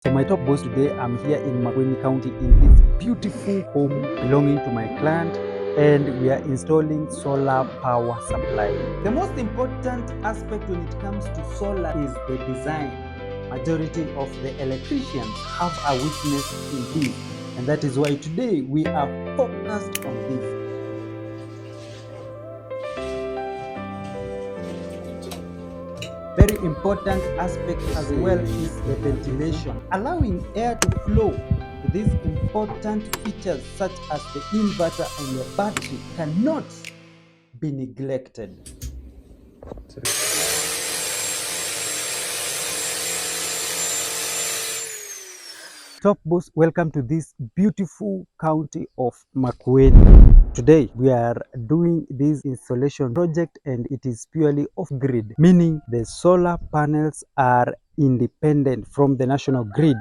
So my top boss today, I'm here in Makueni County in this beautiful home belonging to my client, and we are installing solar power supply. The most important aspect when it comes to solar is the design. Majority of the electricians have a weakness in this, and that is why today we are focused on this. Very important aspect as well is the ventilation, allowing air to flow. These important features such as the inverter and the battery cannot be neglected. Top boss, welcome to this beautiful county of Makueni. Today we are doing this installation project and it is purely off-grid, meaning the solar panels are independent from the national grid.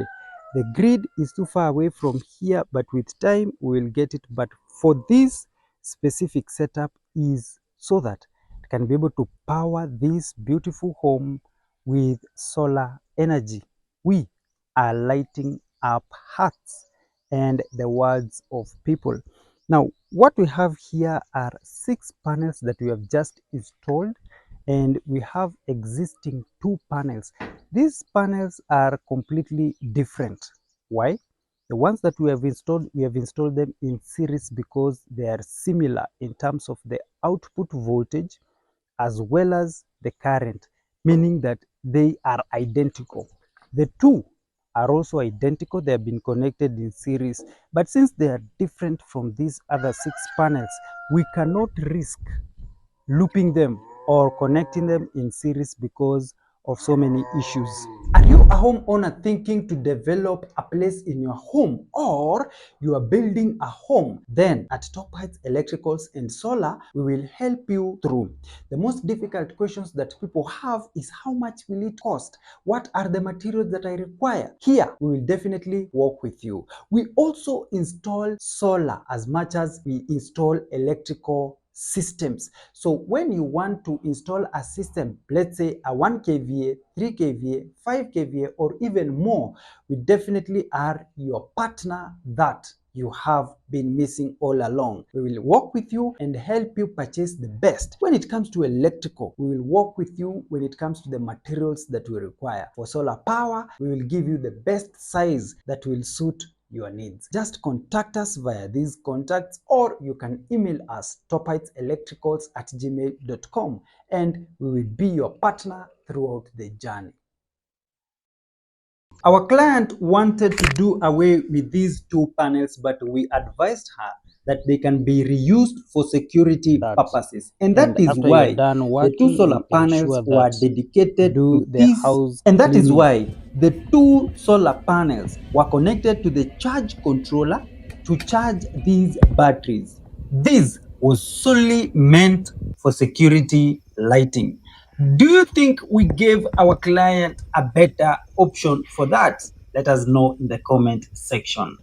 The grid is too far away from here, but with time we will get it. But for this specific setup is so that it can be able to power this beautiful home with solar energy. We are lighting up hearts and the worlds of people. Now, what we have here are 6 panels that we have just installed, and we have existing 2 panels. These panels are completely different. Why? The ones that we have installed them in series because they are similar in terms of the output voltage as well as the current, meaning that they are identical. The 2 are also identical. They have been connected in series, but since they are different from these other 6 panels, we cannot risk looping them or connecting them in series because of so many issues. Are you a homeowner thinking to develop a place in your home, or you are building a home? Then at Top Heights Electricals and Solar, we will help you through. The most difficult questions that people have is how much will it cost? What are the materials that I require? Here, we will definitely work with you. We also install solar as much as we install electrical systems. So when you want to install a system, let's say a 1 kVA, 3 kVA, 5 kVA, or even more, we definitely are your partner that you have been missing all along. We will work with you and help you purchase the best. When it comes to electrical, we will work with you when it comes to the materials that we require. For solar power, we will give you the best size that will suit your needs. Just contact us via these contacts, or you can email us topheightselectricals@gmail.com, and we will be your partner throughout the journey. Our client wanted to do away with these 2 panels, but we advised her that they can be reused for security purposes. And that is why the 2 solar panels were dedicated to this. And that is why the 2 solar panels were connected to the charge controller to charge these batteries. This was solely meant for security lighting. Do you think we gave our client a better option for that? Let us know in the comment section.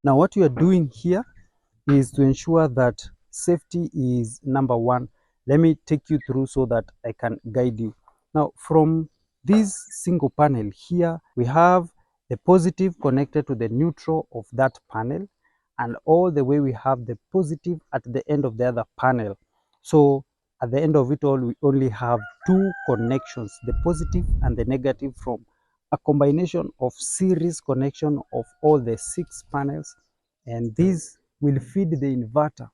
Now, what we are doing here is to ensure that safety is number 1. Let me take you through so that I can guide you. Now, from this single panel here, we have the positive connected to the neutral of that panel, and all the way we have the positive at the end of the other panel. So at the end of it all, we only have 2 connections, the positive and the negative, from a combination of series connection of all the 6 panels, and this will feed the inverter,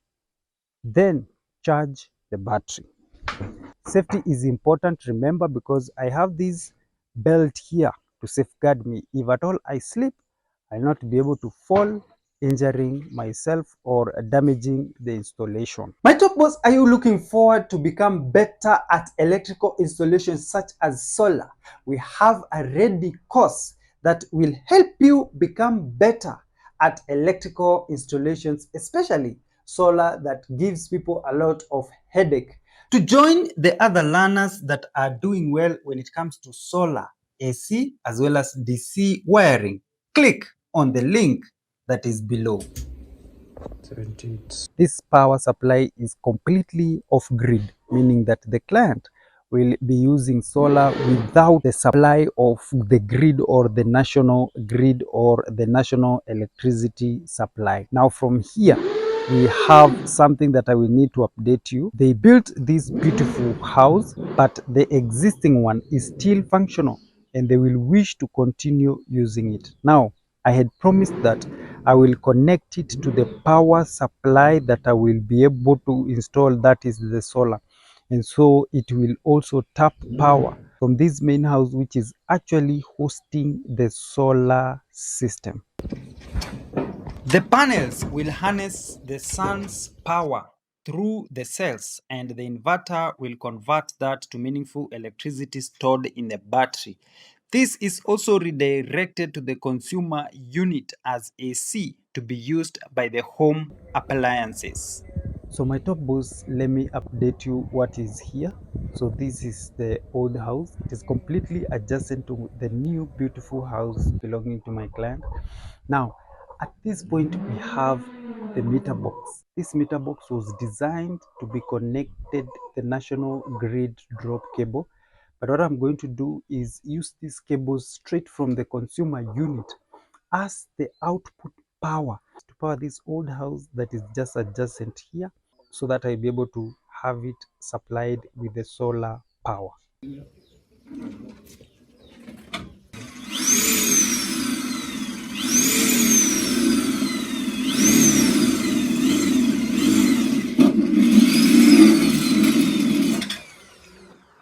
then charge the battery. Safety is important, remember, because I have this belt here to safeguard me. If at all I slip, I'll not be able to fall, injuring myself or damaging the installation. My top boss, are you looking forward to become better at electrical installations such as solar? We have a ready course that will help you become better at electrical installations, especially solar that gives people a lot of headache. To join the other learners that are doing well when it comes to solar, AC, as well as DC wiring, click on the link that is below. 78. This power supply is completely off-grid, meaning that the client will be using solar without the supply of the grid or the national grid or the national electricity supply. Now from here, we have something that I will need to update you. They built this beautiful house, but the existing one is still functional and they will wish to continue using it. Now, I had promised that I will connect it to the power supply that I will be able to install, that is the solar. And so it will also tap power from this main house, which is actually hosting the solar system. The panels will harness the sun's power through the cells, and the inverter will convert that to meaningful electricity stored in the battery. This is also redirected to the consumer unit as AC to be used by the home appliances. So my top boss, let me update you what is here. So this is the old house. It is completely adjacent to the new beautiful house belonging to my client. Now, at this point, we have the meter box. This meter box was designed to be connected to the national grid drop cable. But what I'm going to do is use these cables straight from the consumer unit as the output power to power this old house that is just adjacent here, so that I'll be able to have it supplied with the solar power.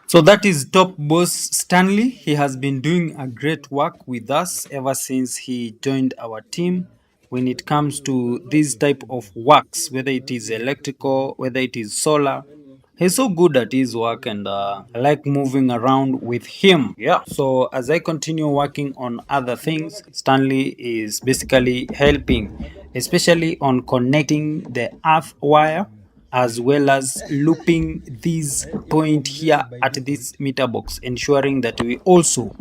So that is top boss Stanley. He has been doing a great work with us ever since he joined our team. When it comes to this type of works, whether it is electrical, whether it is solar, he's so good at his work, and I like moving around with him. Yeah. So as I continue working on other things, Stanley is basically helping, especially on connecting the earth wire as well as looping this point here at this meter box, ensuring that we also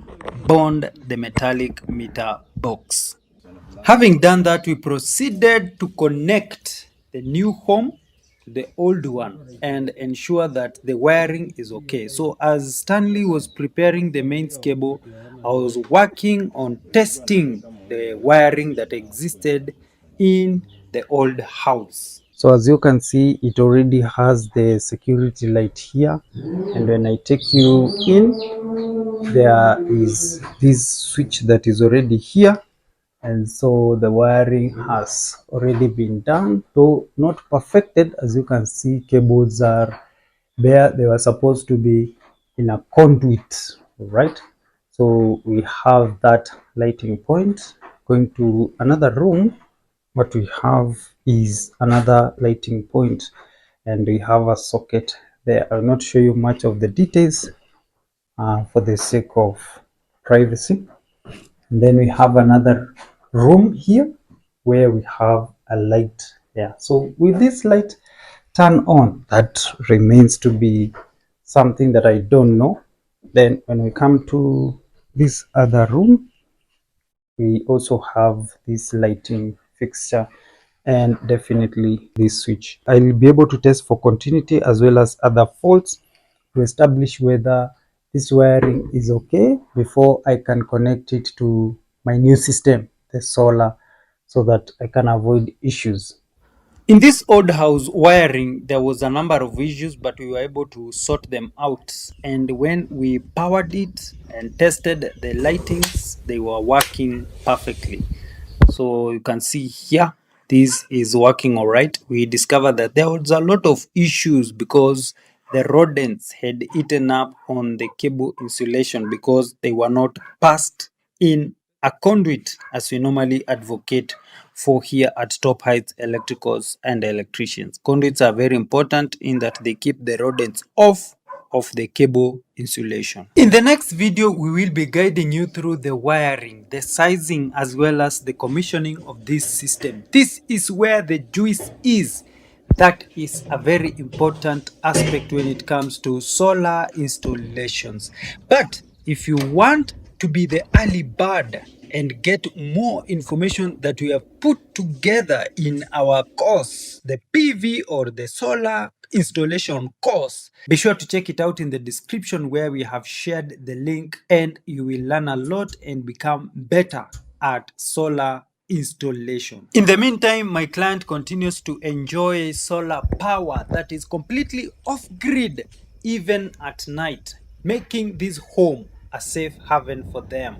bond the metallic meter box. Having done that, we proceeded to connect the new home to the old one and ensure that the wiring is okay. So as Stanley was preparing the mains cable, I was working on testing the wiring that existed in the old house. So as you can see, it already has the security light here, and when I take you in, there is this switch that is already here, and so the wiring has already been done, though not perfected. As you can see, cables are there. They were supposed to be in a conduit, right? So we have that lighting point. Going to another room, what we have is another lighting point, and we have a socket there. I'll not show you much of the details for the sake of privacy. And then we have another room here where we have a light there. So with this light turn on, that remains to be something that I don't know. Then when we come to this other room, we also have this lighting fixture and definitely this switch. I'll be able to test for continuity as well as other faults to establish whether this wiring is okay before I can connect it to my new system, the solar, so that I can avoid issues. In this old house wiring, there was a number of issues, but we were able to sort them out. And when we powered it and tested the lightings, they were working perfectly. So you can see here, this is working all right. We discovered that there was a lot of issues because the rodents had eaten up on the cable insulation because they were not passed in a conduit as we normally advocate for here at Top Heights Electricals and Electricians. Conduits are very important in that they keep the rodents off of the cable insulation. In the next video, we will be guiding you through the wiring, the sizing, as well as the commissioning of this system. This is where the juice is. That is a very important aspect when it comes to solar installations. But if you want to be the early bird and get more information that we have put together in our course, the PV or the solar installation course. Be sure to check it out in the description where we have shared the link, and you will learn a lot and become better at solar installation. In the meantime, my client continues to enjoy solar power that is completely off grid even at night, making this home a safe haven for them.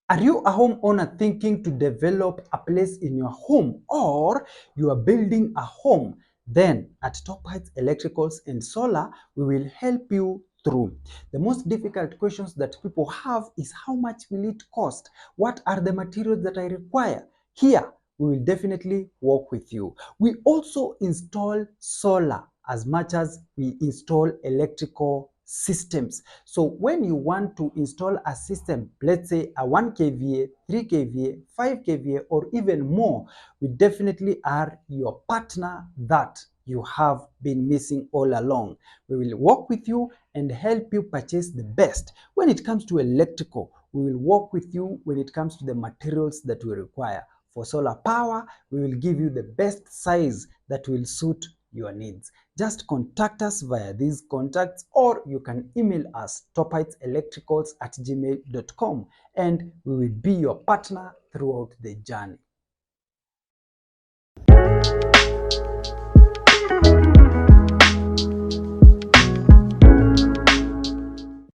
Are you a homeowner thinking to develop a place in your home, or you are building a home? Then at Top Heights Electricals and Solar, we will help you through. The most difficult questions that people have is, how much will it cost? What are the materials that I require? Here, we will definitely work with you. We also install solar as much as we install electrical systems. So when you want to install a system, let's say a 1 kVA, 3 kVA, 5 kVA, or even more, we definitely are your partner that you have been missing all along. We will work with you and help you purchase the best. When it comes to electrical, we will work with you when it comes to the materials that we require. For solar power, we will give you the best size that will suit your needs. Just contact us via these contacts, or you can email us topheightselectricals@gmail.com, and we will be your partner throughout the journey.